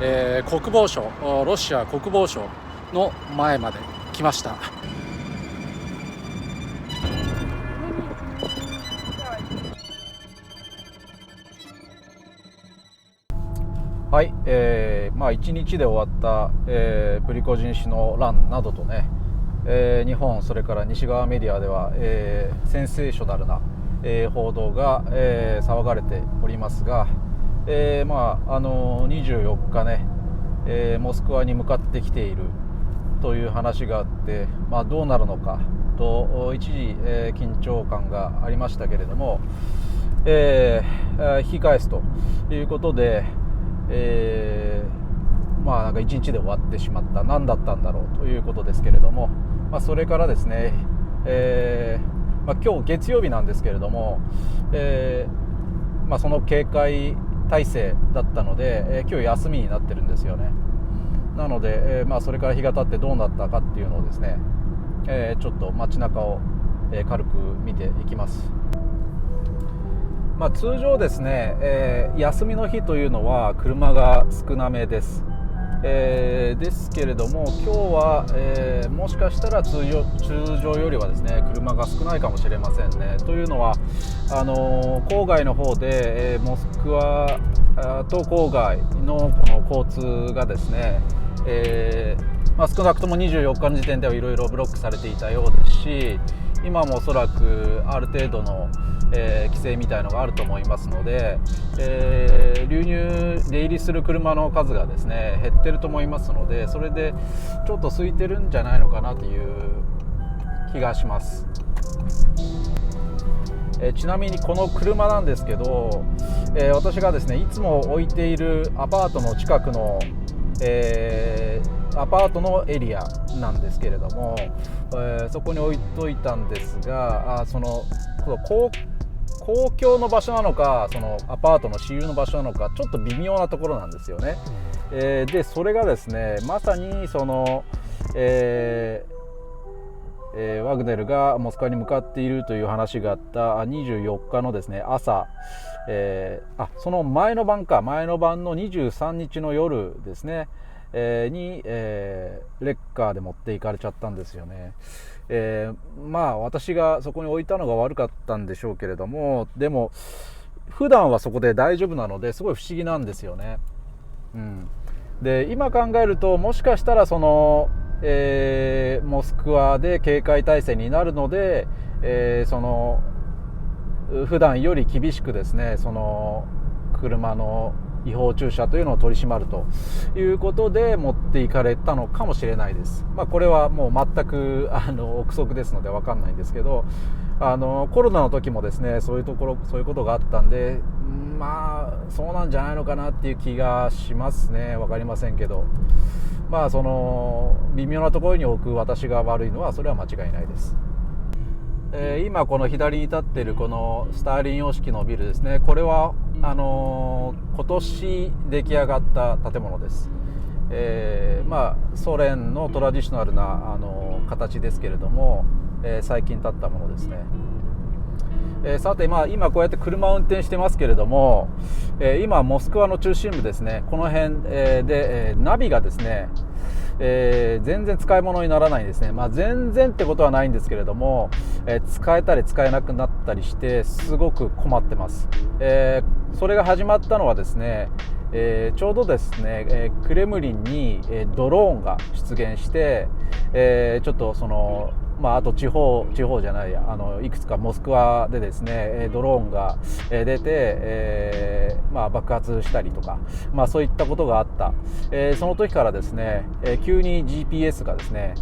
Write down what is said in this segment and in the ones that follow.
国防省、ロシア国防省の前まで来ました。はい、1日で終わった、プリゴジン氏の乱などとね、日本それから西側メディアでは、センセーショナルな、報道が、騒がれておりますが、24日ね、モスクワに向かってきているという話があって、どうなるのかと一時、緊張感がありましたけれども、引き返すということで、なんか一日で終わってしまった。何だったんだろうということですけれども、それからですね、今日月曜日なんですけれども、その警戒態勢だったので、今日休みになってるんですよね。なので、それから日が経ってどうなったかっていうのをですね、ちょっと街中を、軽く見ていきます。通常ですね、休みの日というのは車が少なめです。ですけれども今日は、もしかしたら通常よりはですね車が少ないかもしれませんね。というのは郊外の方で、モスクワと郊外のこの交通がですね、少なくとも24日の時点ではいろいろブロックされていたようですし、今もおそらくある程度の、規制みたいのがあると思いますので、出入りする車の数がですね減ってると思いますので、それでちょっと空いてるんじゃないのかなという気がします。ちなみにこの車なんですけど、私がですねいつも置いているアパートの近くの、アパートのエリアなんですけれども、そこに置いといたんですが、公共の場所なのかそのアパートの私有の場所なのかちょっと微妙なところなんですよね。でそれがですねまさにその、ワグネルがモスクワに向かっているという話があった24日のですね朝、その前の晩の23日の夜ですね、に、レッカーで持っていかれちゃったんですよね。私がそこに置いたのが悪かったんでしょうけれども、でも普段はそこで大丈夫なのですごい不思議なんですよね。で今考えるともしかしたらその、モスクワで警戒態勢になるので、その普段より厳しくですねその車の違法駐車というのを取り締まるということで持っていかれたのかもしれないです。これはもう全く憶測ですので分かんないんですけど、コロナの時もですねそういうことがあったんで、そうなんじゃないのかなっていう気がしますね。分かりませんけど、その微妙なところに置く私が悪いのはそれは間違いないです。今この左に立っているこのスターリン様式のビルですね、これは今年出来上がった建物です。ソ連のトラディショナルな形ですけれども、最近建ったものですね。さて、今こうやって車を運転してますけれども、今モスクワの中心部ですね、この辺、で、ナビがですね、全然使い物にならないんですね。全然ってことはないんですけれども、使えたり使えなくなったりしてすごく困ってます。それが始まったのはですね、ちょうどですね、クレムリンに、ドローンが出現して、ちょっとそのあと地方じゃないいくつかモスクワでですねドローンが出て、爆発したりとか、そういったことがあった。その時からですね急に GPS がですね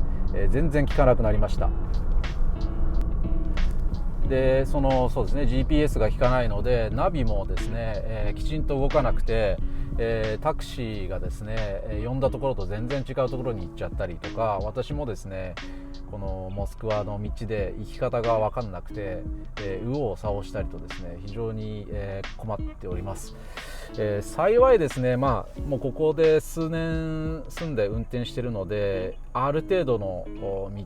全然効かなくなりました。でそうですね GPS が効かないのでナビもですね、きちんと動かなくて、タクシーがですね呼んだところと全然違うところに行っちゃったりとか、私もですねこのモスクワの道で行き方が分かんなくて、右往左往したりとですね非常に、困っております。幸いですね、もうここで数年住んで運転しているのである程度の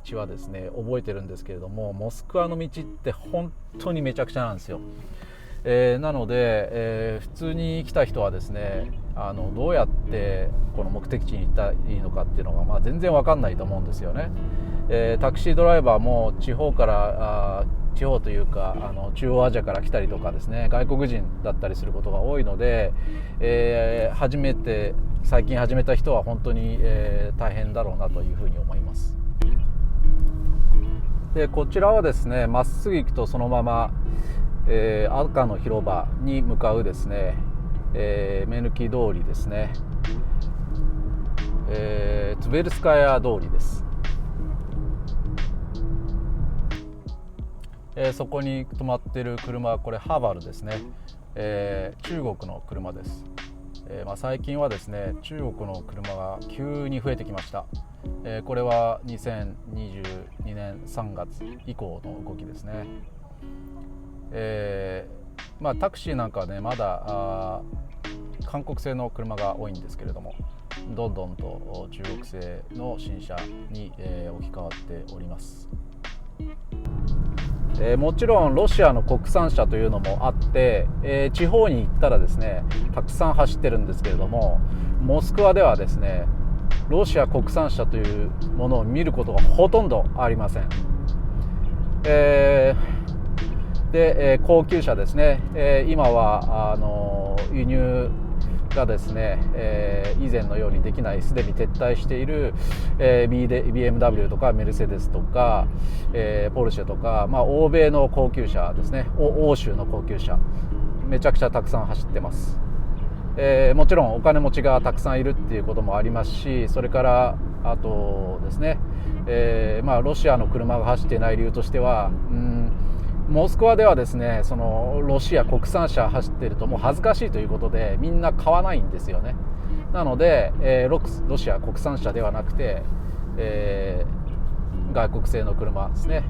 道はですね覚えてるんですけれども、モスクワの道って本当にめちゃくちゃなんですよ。なので、普通に来た人はですねどうやってこの目的地に行ったらいいのかっていうのが、全然分かんないと思うんですよね。タクシードライバーも地方から地方というか中央アジアから来たりとかですね、外国人だったりすることが多いので、最近始めた人は本当に、大変だろうなというふうに思います。でこちらはですね、まっすぐ行くとそのまま、赤の広場に向かうですね、目抜き通りですね、トゥベルスカヤ通りです。そこに止まっている車はこれハーバルですね、中国の車です。最近はですね中国の車が急に増えてきました。これは2022年3月以降の動きですね。タクシーなんかはねまだ韓国製の車が多いんですけれども、どんどんと中国製の新車に、置き換わっております。もちろんロシアの国産車というのもあって、地方に行ったらですねたくさん走ってるんですけれども、モスクワではですねロシア国産車というものを見ることがほとんどありません。で、高級車ですね、今は輸入がですね、以前のようにできない、すでに撤退している、BMW とかメルセデスとか、ポルシェとか、欧米の高級車ですね、欧州の高級車めちゃくちゃたくさん走ってます。もちろんお金持ちがたくさんいるっていうこともありますし、それからあとですね、ロシアの車が走っていない理由としては、モスクワではですねそのロシア国産車走っているともう恥ずかしいということでみんな買わないんですよね。なので、ロシア国産車ではなくて、外国製の車ですね、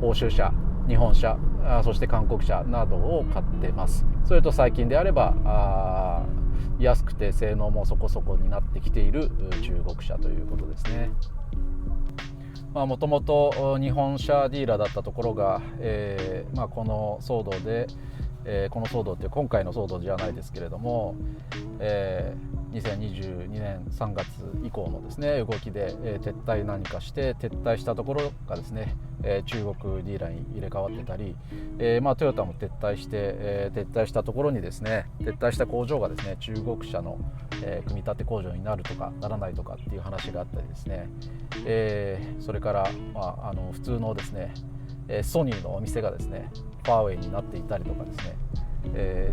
欧州車、日本車、そして韓国車などを買ってます。それと最近であれば安くて性能もそこそこになってきている中国車ということですね。もともと日本車ディーラーだったところが、この騒動で、この騒動って今回の騒動じゃないですけれども、2022年3月以降のですね動きで、撤退何かして撤退したところがですね、中国ディーラーに入れ替わってたり、トヨタも撤退して、撤退したところにですね撤退した工場がですね中国車の、組み立て工場になるとかならないとかっていう話があったりですね、それから、普通のですねソニーのお店がですねファーウェイになっていたりとかですね、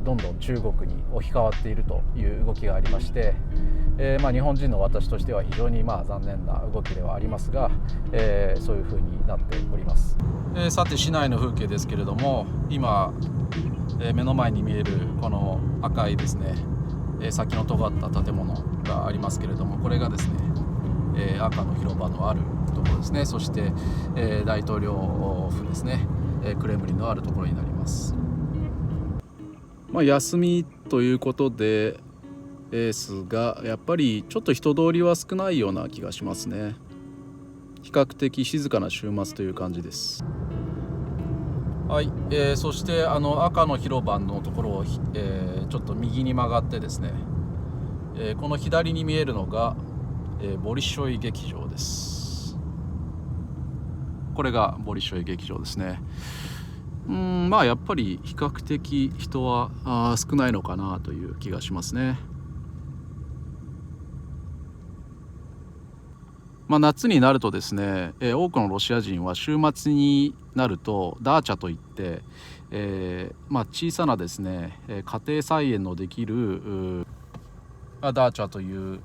どんどん中国に置き換わっているという動きがありまして、日本人の私としては非常に残念な動きではありますが、そういう風になっております。さて市内の風景ですけれども、今、目の前に見えるこの赤いですね、先の尖った建物がありますけれども、これがですね、赤の広場のあるところですね。そして、大統領府ですね、クレムリンのあるところになります。休みということですが、やっぱりちょっと人通りは少ないような気がしますね。比較的静かな週末という感じです。はい、そして赤の広場のところを、ちょっと右に曲がってですね、この左に見えるのが、ボリショイ劇場です。これがボリショイ劇場ですね。やっぱり比較的人は少ないのかなという気がしますね。夏になるとですね、多くのロシア人は週末になるとダーチャといって、小さなですね家庭菜園のできるダーチャという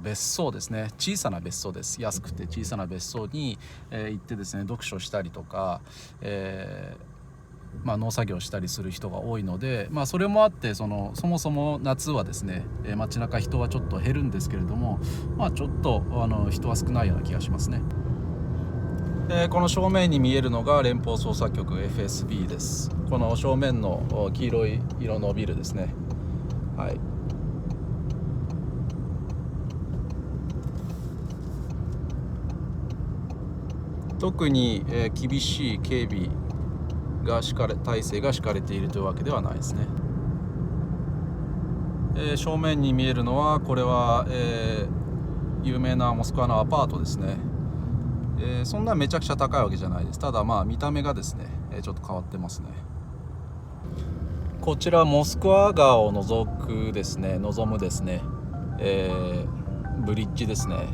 別荘ですね。小さな別荘です。安くて小さな別荘に、行ってですね読書したりとか、農作業したりする人が多いので、それもあってそもそも夏はですね街中人はちょっと減るんですけれども、ちょっと人は少ないような気がしますね。この正面に見えるのが連邦捜査局 FSB です。この正面の黄色い色のビルですね。はい。特に厳しい警備が体制が敷かれているというわけではないですね。正面に見えるのはこれは、有名なモスクワのアパートですね。そんなめちゃくちゃ高いわけじゃないです。ただ見た目がですね、ちょっと変わってますね。こちらモスクワ川を望むですね、ブリッジですね。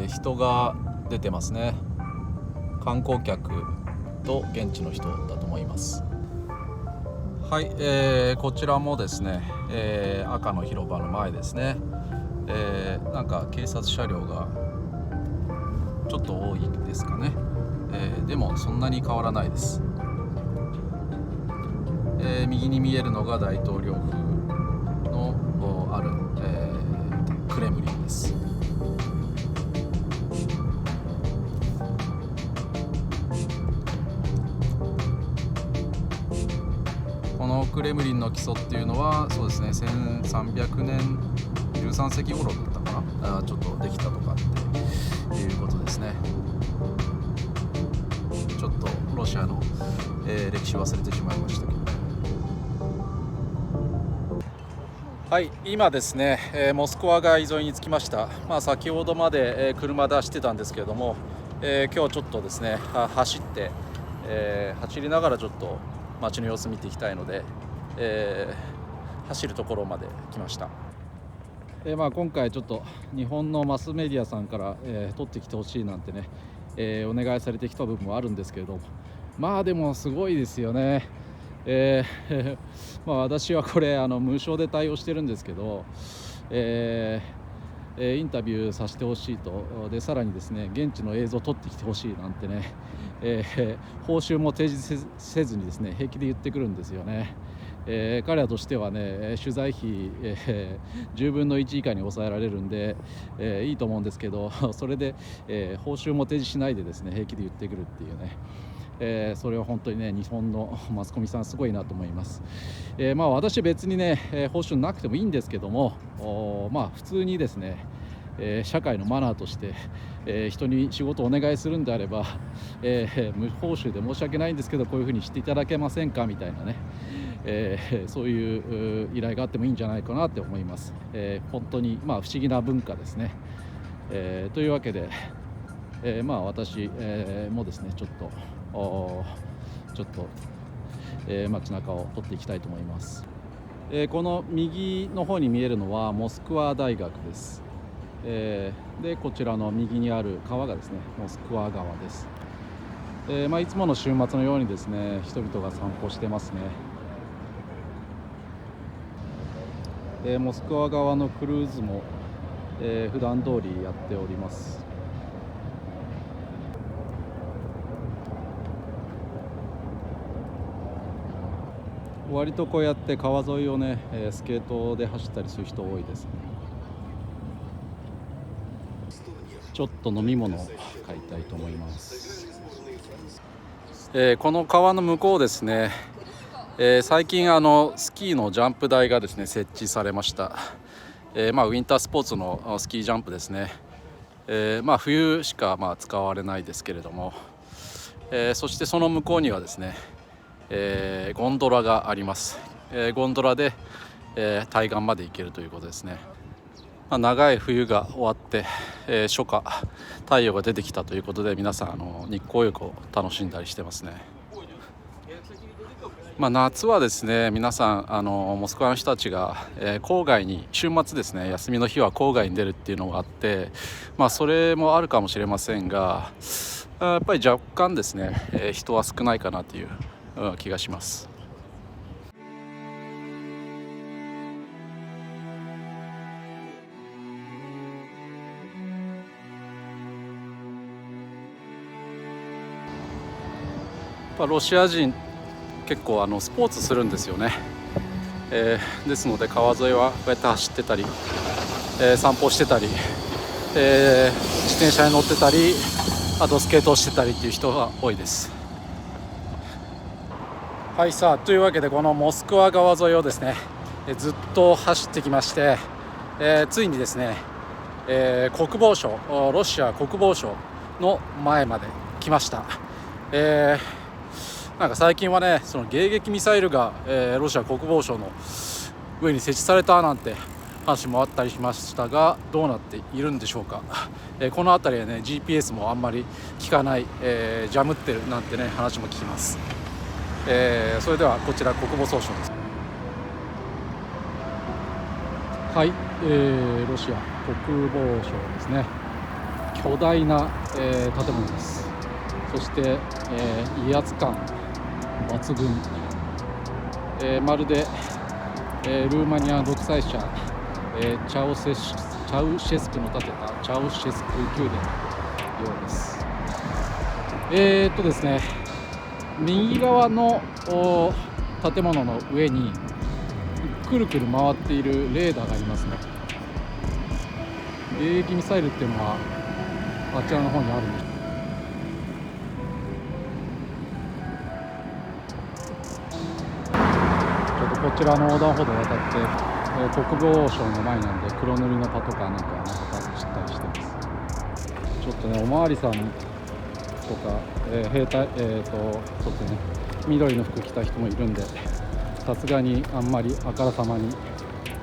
人が出てますね。観光客と現地の人だと思います。はい、こちらもですね、赤の広場の前ですね。なんか警察車両がちょっと多いですかね。でもそんなに変わらないです。右に見えるのが大統領府のある、クレムリンです。このクレムリンの基礎っていうのはそうですね、1300年13世紀頃だったかな、ちょっとできたとかっていうことですね。ちょっとロシアの、歴史忘れてしまいましたけど。はい、今ですね、モスクワ川沿いに着きました。先ほどまで、車で走ってたんですけれども、今日ちょっとですね走って、走りながらちょっと街の様子見ていきたいので、走るところまで来ました。今回ちょっと日本のマスメディアさんから、撮ってきてほしいなんてね、お願いされてきた部分もあるんですけれども、でもすごいですよね。私はこれ無償で対応してるんですけど、インタビューさせてほしいと。でさらにですね、現地の映像を撮ってきてほしいなんてね、報酬も提示せずにですね平気で言ってくるんですよね。彼らとしてはね取材費、10分の1以下に抑えられるんで、いいと思うんですけど、それで、報酬も提示しないでですね平気で言ってくるっていうね、それは本当にね日本のマスコミさんすごいなと思います。私別にね、報酬なくてもいいんですけども、普通にですね、社会のマナーとして、人に仕事をお願いするんであれば、無報酬で申し訳ないんですけどこういうふうにしていただけませんかみたいなね、そういう依頼があってもいいんじゃないかなって思います。本当に不思議な文化ですね。というわけで、私、もですねちょっと、街中を撮っていきたいと思います。この右の方に見えるのはモスクワ大学です。でこちらの右にある川がですねモスクワ川です。いつもの週末のようにですね人々が散歩してますね。モスクワ側のクルーズも、普段通りやっております。割とこうやって川沿いをね、スケートで走ったりする人多いですね。ちょっと飲み物を買いたいと思います。この川の向こうですね、最近スキーのジャンプ台がですね設置されました。ウィンタースポーツのスキージャンプですね。冬しか使われないですけれども、そしてその向こうにはですね、ゴンドラがあります。ゴンドラで、対岸まで行けるということですね。長い冬が終わって、初夏太陽が出てきたということで皆さん日光浴を楽しんだりしてますね。夏はですね皆さんモスクワの人たちが、郊外に週末ですね休みの日は郊外に出るっていうのがあって、それもあるかもしれませんが、やっぱり若干ですね、人は少ないかなという気がします。ロシア人結構スポーツするんですよね。ですので川沿いはこうやって走ってたり、散歩してたり、自転車に乗ってたり、あとスケートをしてたりっていう人が多いです。はい、というわけでこのモスクワ川沿いをですねずっと走ってきまして、ついにですね、国防省、ロシア国防省の前まで来ました。なんか最近はね、その迎撃ミサイルが、ロシア国防省の上に設置されたなんて話もあったりしましたが、どうなっているんでしょうか。この辺りはね GPS もあんまり効かない、ジャムってるなんてね話も聞きます。それではこちら国防総省です。はい、ロシア国防省ですね。巨大な、建物です。そして、威圧感抜群、まるで、ルーマニア独裁者、チャウシェスクの建てたチャウシェスク宮殿のようです。ですね、右側の建物の上にくるくる回っているレーダーがありますね。迎撃ミサイルっていうのはあちらの方にあるんです。ちょっとこちらの横断歩道を渡って、国防省の前なんで黒塗りのパトカーなんか走ったりしてます。ちょっとねおまわりさんとか、兵隊ちょっとね緑の服着た人もいるんで、さすがにあんまりあからさまに、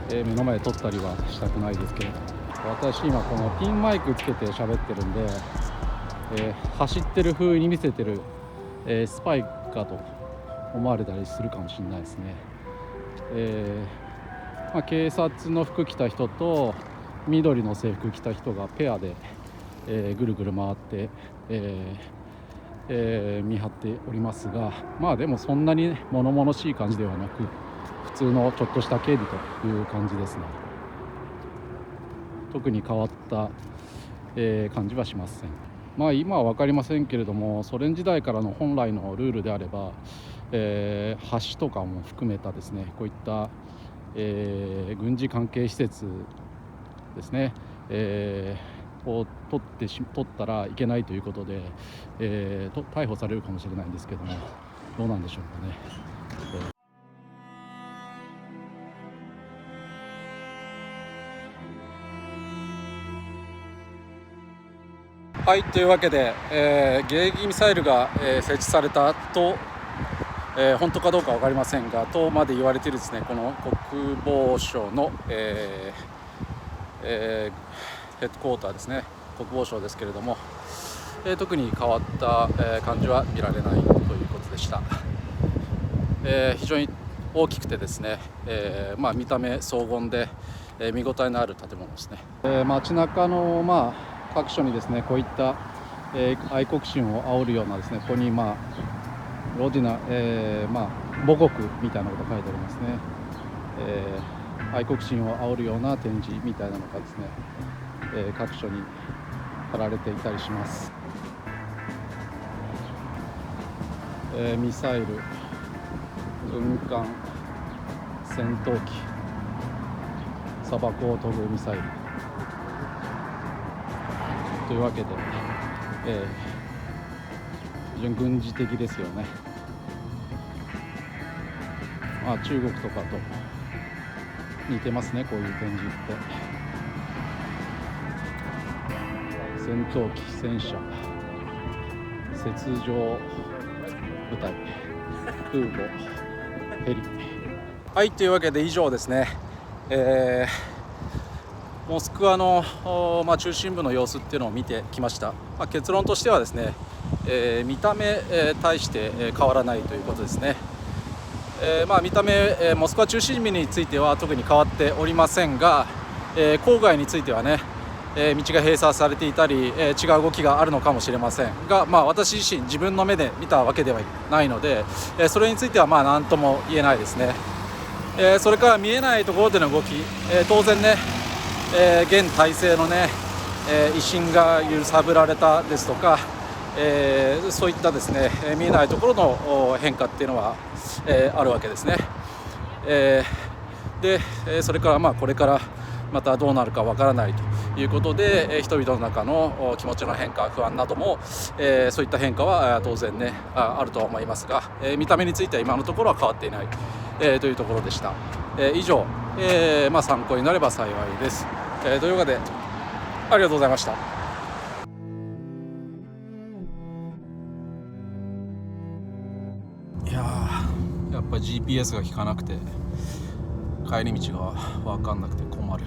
目の前で撮ったりはしたくないですけど、私今このピンマイクつけて喋ってるんで、走ってる風に見せてる、スパイかと思われたりするかもしれないですね。警察の服着た人と緑の制服着た人がペアで、ぐるぐる回って、見張っておりますが、まあでもそんなに、ね、物々しい感じではなく、普通のちょっとした警備という感じですね。特に変わった、感じはしません。まあ今は分かりませんけれども、ソ連時代からの本来のルールであれば、橋とかも含めたですね、こういった、軍事関係施設ですね、を取ったらいけないということで、逮捕されるかもしれないんですけども、どうなんでしょうかね。はい、というわけで、迎撃ミサイルが、設置されたと、本当かどうか分かりませんが、とまで言われているですね、この国防省の、ヘッドクォーターですね、国防省ですけれども、特に変わった、感じは見られないということでした。非常に大きくてですね、見た目荘厳で、見応えのある建物ですね。街中の、各所にですねこういった、愛国心を煽るようなですね、ここにロジナ、母国みたいなことが書いてありますね。愛国心を煽るような展示みたいなのがですね、各所に貼られていたりします。ミサイル、軍艦、戦闘機、砂漠を飛ぶミサイルというわけで、非常に軍事的ですよね。中国とかと似てますね、こういう展示って。戦闘機、戦車、雪上部隊、空母、ヘリ。はい、というわけで以上ですね、モスクワの、中心部の様子っていうのを見てきました。結論としてはですね、見た目、大して、変わらないということですね。見た目、モスクワ中心部については特に変わっておりませんが、郊外についてはね、道が閉鎖されていたり、違う動きがあるのかもしれませんが、私自身自分の目で見たわけではないので、それについては何とも言えないですね。それから見えないところでの動き、当然ね、現体制のね、威信が揺さぶられたですとか、そういったですね、見えないところの変化っていうのは、あるわけですね。で、それからこれからまたどうなるかわからないということで、人々の中の気持ちの変化、不安なども、そういった変化は当然ねあるとは思いますが、見た目については今のところは変わっていない、というところでした。以上、参考になれば幸いです。というわけでありがとうございました。GPS が効かなくて帰り道が分かんなくて困る。